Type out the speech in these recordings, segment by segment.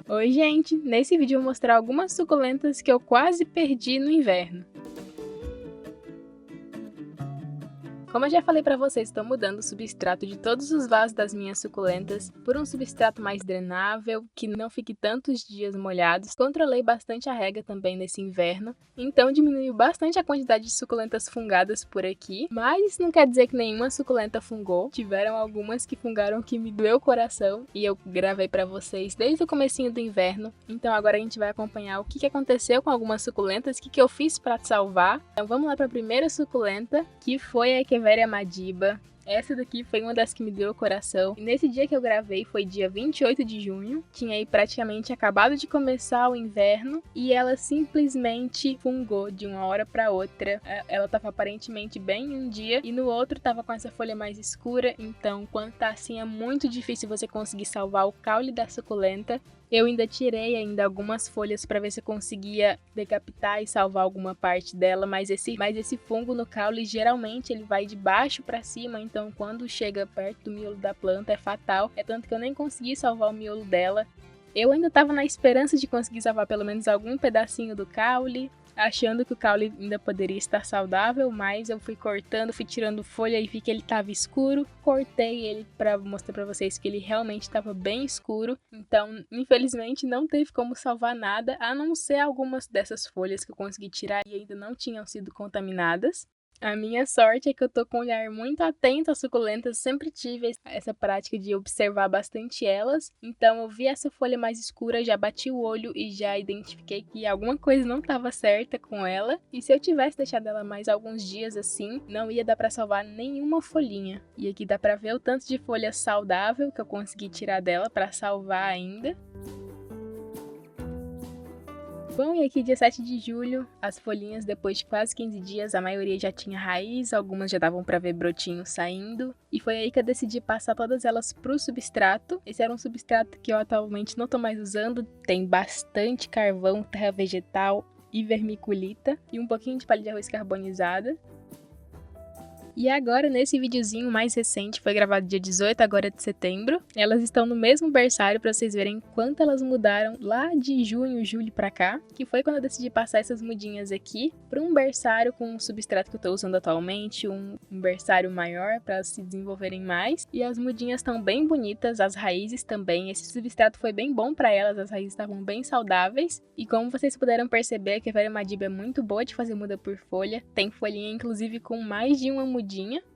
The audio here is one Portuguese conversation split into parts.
Oi gente, nesse vídeo eu vou mostrar algumas suculentas que eu quase perdi no inverno. Como eu já falei pra vocês, estou mudando o substrato de todos os vasos das minhas suculentas por um substrato mais drenável, que não fique tantos dias molhados. Controlei bastante a rega também nesse inverno, então diminuiu bastante a quantidade de suculentas fungadas por aqui. Mas isso não quer dizer que nenhuma suculenta fungou. Tiveram algumas que fungaram que me doeu o coração e eu gravei pra vocês desde o comecinho do inverno. Então agora a gente vai acompanhar o que aconteceu com algumas suculentas, o que eu fiz pra salvar. Então vamos lá pra primeira suculenta, que foi a Echeveria madiba. Essa daqui foi uma das que me deu o coração. E nesse dia que eu gravei foi dia 28 de junho. Tinha aí praticamente acabado de começar o inverno e ela simplesmente fungou de uma hora para outra. Ela tava aparentemente bem um dia e no outro tava com essa folha mais escura. Então, quando tá assim, é muito difícil você conseguir salvar o caule da suculenta. Eu ainda tirei algumas folhas para ver se eu conseguia decapitar e salvar alguma parte dela, mas esse fungo no caule geralmente ele vai de baixo para cima, então quando chega perto do miolo da planta é fatal. É tanto que eu nem consegui salvar o miolo dela. Eu ainda estava na esperança de conseguir salvar pelo menos algum pedacinho do caule, achando que o caule ainda poderia estar saudável, mas eu fui cortando, fui tirando folha e vi que ele estava escuro. Cortei ele para mostrar para vocês que ele realmente estava bem escuro. Então, infelizmente, não teve como salvar nada, a não ser algumas dessas folhas que eu consegui tirar e ainda não tinham sido contaminadas. A minha sorte é que eu tô com um olhar muito atento às suculentas, sempre tive essa prática de observar bastante elas. Então eu vi essa folha mais escura, já bati o olho e já identifiquei que alguma coisa não estava certa com ela. E se eu tivesse deixado ela mais alguns dias assim, não ia dar pra salvar nenhuma folhinha. E aqui dá pra ver o tanto de folha saudável que eu consegui tirar dela pra salvar ainda. Bom, e aqui dia 7 de julho, as folhinhas depois de quase 15 dias, a maioria já tinha raiz, algumas já davam pra ver brotinhos saindo. E foi aí que eu decidi passar todas elas pro substrato. Esse era um substrato que eu atualmente não tô mais usando, tem bastante carvão, terra vegetal e vermiculita e um pouquinho de palha de arroz carbonizada. E agora, nesse videozinho mais recente, foi gravado dia 18 agora de setembro, elas estão no mesmo berçário para vocês verem quanto elas mudaram lá de junho, julho pra cá, que foi quando eu decidi passar essas mudinhas aqui para um berçário com o substrato que eu tô usando atualmente, um berçário maior para elas se desenvolverem mais. E as mudinhas estão bem bonitas, as raízes também, esse substrato foi bem bom para elas, as raízes estavam bem saudáveis. E como vocês puderam perceber, que a Echeveria madiba é muito boa de fazer muda por folha, tem folhinha inclusive com mais de uma mudinha.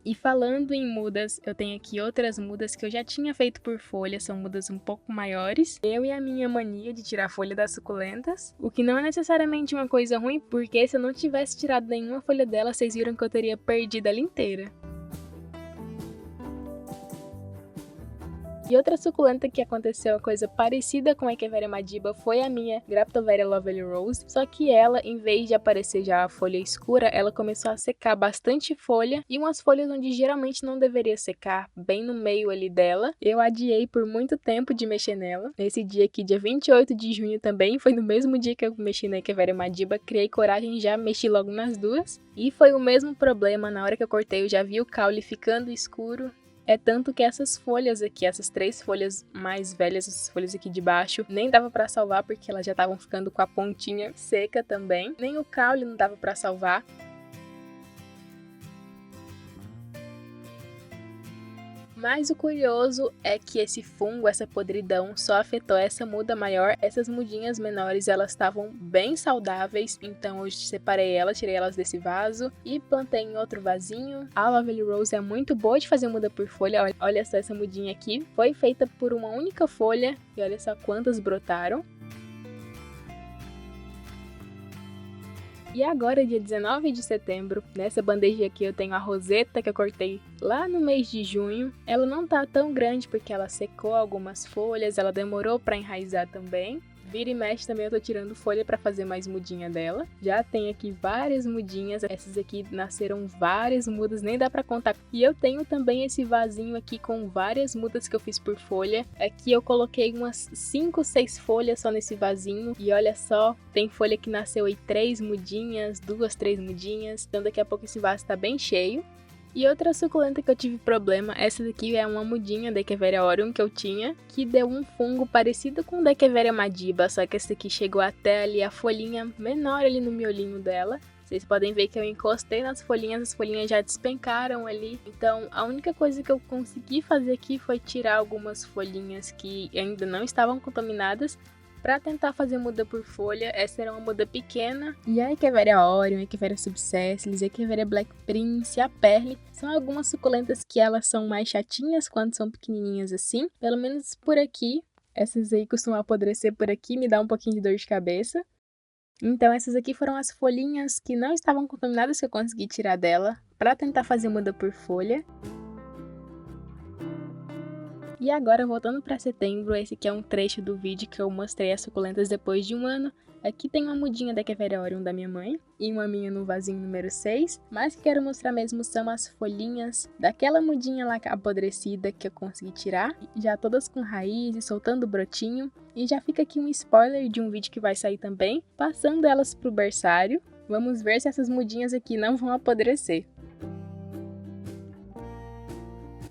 E falando em mudas, eu tenho aqui outras mudas que eu já tinha feito por folha, são mudas um pouco maiores. Eu e a minha mania de tirar folha das suculentas, o que não é necessariamente uma coisa ruim, porque se eu não tivesse tirado nenhuma folha dela, vocês viram que eu teria perdido ela inteira. E outra suculenta que aconteceu uma coisa parecida com a Echeveria madiba foi a minha Graptoveria Lovely Rose, só que ela, em vez de aparecer já a folha escura, ela começou a secar bastante folha e umas folhas onde geralmente não deveria secar, bem no meio ali dela. Eu adiei por muito tempo de mexer nela. Nesse dia aqui, dia 28 de junho também, foi no mesmo dia que eu mexi na Echeveria madiba, criei coragem e já mexi logo nas duas. E foi o mesmo problema, na hora que eu cortei eu já vi o caule ficando escuro. É tanto que essas folhas aqui, essas 3 folhas mais velhas, essas folhas aqui de baixo, nem dava pra salvar porque elas já estavam ficando com a pontinha seca também. Nem o caule não dava pra salvar. Mas o curioso é que esse fungo, essa podridão, só afetou essa muda maior. Essas mudinhas menores, elas estavam bem saudáveis, então eu separei elas, tirei elas desse vaso e plantei em outro vasinho. A Lovely Rose é muito boa de fazer muda por folha, olha só essa mudinha aqui. Foi feita por uma única folha e olha só quantas brotaram. E agora, dia 19 de setembro, nessa bandeja aqui eu tenho a roseta que eu cortei lá no mês de junho. Ela não tá tão grande porque ela secou algumas folhas, ela demorou pra enraizar também. Vira e mexe também eu tô tirando folha pra fazer mais mudinha dela. Já tem aqui várias mudinhas, essas aqui nasceram várias mudas, nem dá pra contar. E eu tenho também esse vasinho aqui com várias mudas que eu fiz por folha. Aqui eu coloquei umas 5, 6 folhas só nesse vasinho. E olha só, tem folha que nasceu aí 3 mudinhas, 2, 3 mudinhas. Então daqui a pouco esse vaso tá bem cheio. E outra suculenta que eu tive problema, essa daqui é uma mudinha da Echeveria aureum que eu tinha, que deu um fungo parecido com o da Echeveria madiba, só que esse daqui chegou até ali a folhinha menor ali no miolinho dela. Vocês podem ver que eu encostei nas folhinhas, as folhinhas já despencaram ali. Então a única coisa que eu consegui fazer aqui foi tirar algumas folhinhas que ainda não estavam contaminadas, para tentar fazer muda por folha. Essa era uma muda pequena. E a Echeveria aureum, a Echeveria subsessilis, a Echeveria black prince, a perle, são algumas suculentas que elas são mais chatinhas quando são pequenininhas assim. Pelo menos por aqui. Essas aí costumam apodrecer por aqui, me dá um pouquinho de dor de cabeça. Então essas aqui foram as folhinhas que não estavam contaminadas que eu consegui tirar dela, para tentar fazer muda por folha. E agora, voltando para setembro, esse aqui é um trecho do vídeo que eu mostrei as suculentas depois de um ano. Aqui tem uma mudinha da Echeveria aureum da minha mãe e uma minha no vasinho número 6. Mas que quero mostrar mesmo são as folhinhas daquela mudinha lá apodrecida que eu consegui tirar. Já todas com raízes, soltando brotinho. E já fica aqui um spoiler de um vídeo que vai sair também, passando elas pro berçário. Vamos ver se essas mudinhas aqui não vão apodrecer.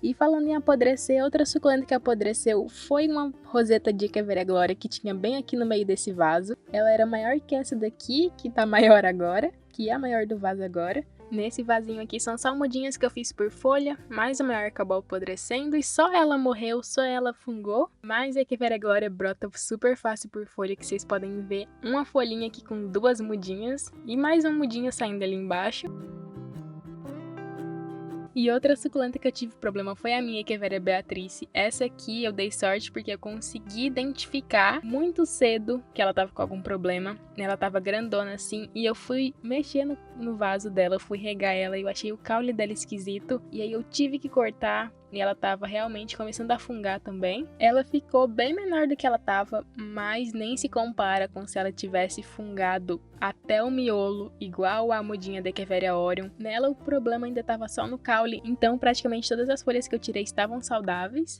E falando em apodrecer, outra suculenta que apodreceu foi uma roseta de Echeveria gloria que tinha bem aqui no meio desse vaso. Ela era maior que essa daqui, que tá maior agora, que é a maior do vaso agora. Nesse vasinho aqui são só mudinhas que eu fiz por folha, mas a maior acabou apodrecendo e só ela morreu, só ela fungou. Mas a Echeveria gloria brota super fácil por folha, que vocês podem ver uma folhinha aqui com duas mudinhas e mais uma mudinha saindo ali embaixo. E outra suculenta que eu tive problema foi a minha Echeveria beatrice. Essa aqui eu dei sorte porque eu consegui identificar muito cedo que ela tava com algum problema. Ela tava grandona assim e eu fui mexer no vaso dela, fui regar ela e eu achei o caule dela esquisito. E aí eu tive que cortar. E ela tava realmente começando a fungar também. Ela ficou bem menor do que ela tava, mas nem se compara com se ela tivesse fungado até o miolo, igual a mudinha da Echeveria aureum. Nela o problema ainda tava só no caule, então praticamente todas as folhas que eu tirei estavam saudáveis.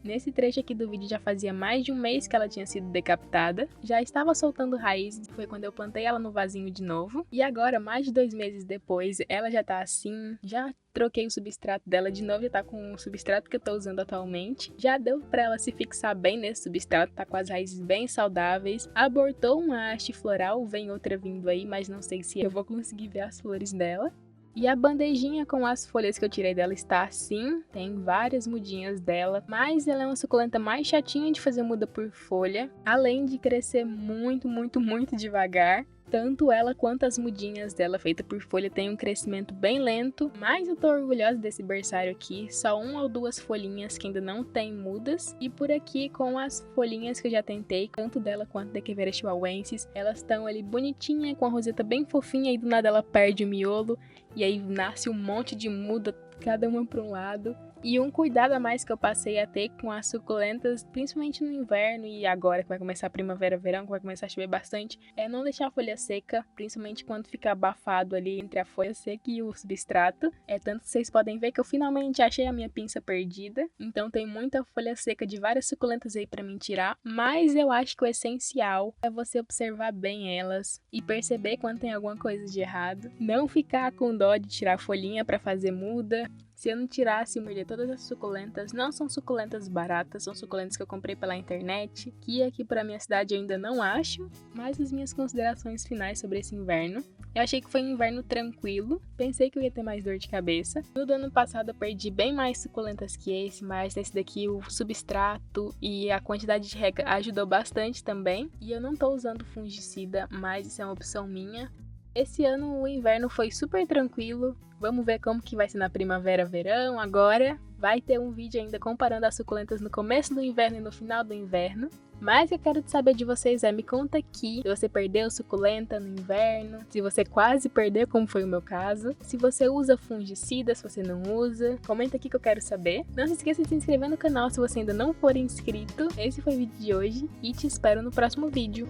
Nesse trecho aqui do vídeo já fazia mais de um mês que ela tinha sido decapitada. Já estava soltando raízes, foi quando eu plantei ela no vasinho de novo. E agora, mais de 2 meses depois, ela já tá assim, já troquei o substrato dela de novo, já tá com o substrato que eu tô usando atualmente. Já deu pra ela se fixar bem nesse substrato, tá com as raízes bem saudáveis. Abortou uma haste floral, vem outra vindo aí, mas não sei se eu vou conseguir ver as flores dela. E a bandejinha com as folhas que eu tirei dela está assim, tem várias mudinhas dela, mas ela é uma suculenta mais chatinha de fazer muda por folha, além de crescer muito, muito, muito devagar. Tanto ela quanto as mudinhas dela feita por folha tem um crescimento bem lento, mas eu tô orgulhosa desse berçário aqui, só 1 ou 2 folhinhas que ainda não tem mudas, e por aqui com as folhinhas que eu já tentei, tanto dela quanto da Echeveria chihuahuensis, elas estão ali bonitinha, com a roseta bem fofinha e do nada ela perde o miolo, e aí nasce um monte de muda, cada uma para um lado. E um cuidado a mais que eu passei a ter com as suculentas, principalmente no inverno e agora que vai começar a primavera, verão, que vai começar a chover bastante, é não deixar a folha seca, principalmente quando fica abafado ali entre a folha seca e o substrato. Tanto que vocês podem ver que eu finalmente achei a minha pinça perdida, então tem muita folha seca de várias suculentas aí pra mim tirar, mas eu acho que o essencial é você observar bem elas e perceber quando tem alguma coisa de errado, não ficar com dó de tirar a folhinha pra fazer muda. Se eu não tirasse e morder todas as suculentas, não são suculentas baratas, são suculentas que eu comprei pela internet, que aqui pra minha cidade eu ainda não acho, mas as minhas considerações finais sobre esse inverno. Eu achei que foi um inverno tranquilo, pensei que eu ia ter mais dor de cabeça. No do ano passado eu perdi bem mais suculentas que esse, mas nesse daqui o substrato e a quantidade de rega ajudou bastante também. E eu não tô usando fungicida, mas isso é uma opção minha. Esse ano o inverno foi super tranquilo, vamos ver como que vai ser na primavera, verão. Agora vai ter um vídeo ainda comparando as suculentas no começo do inverno e no final do inverno. Mas o que eu quero saber de vocês me conta aqui se você perdeu suculenta no inverno, se você quase perdeu, como foi o meu caso, se você usa fungicida, se você não usa, comenta aqui que eu quero saber. Não se esqueça de se inscrever no canal se você ainda não for inscrito. Esse foi o vídeo de hoje e te espero no próximo vídeo.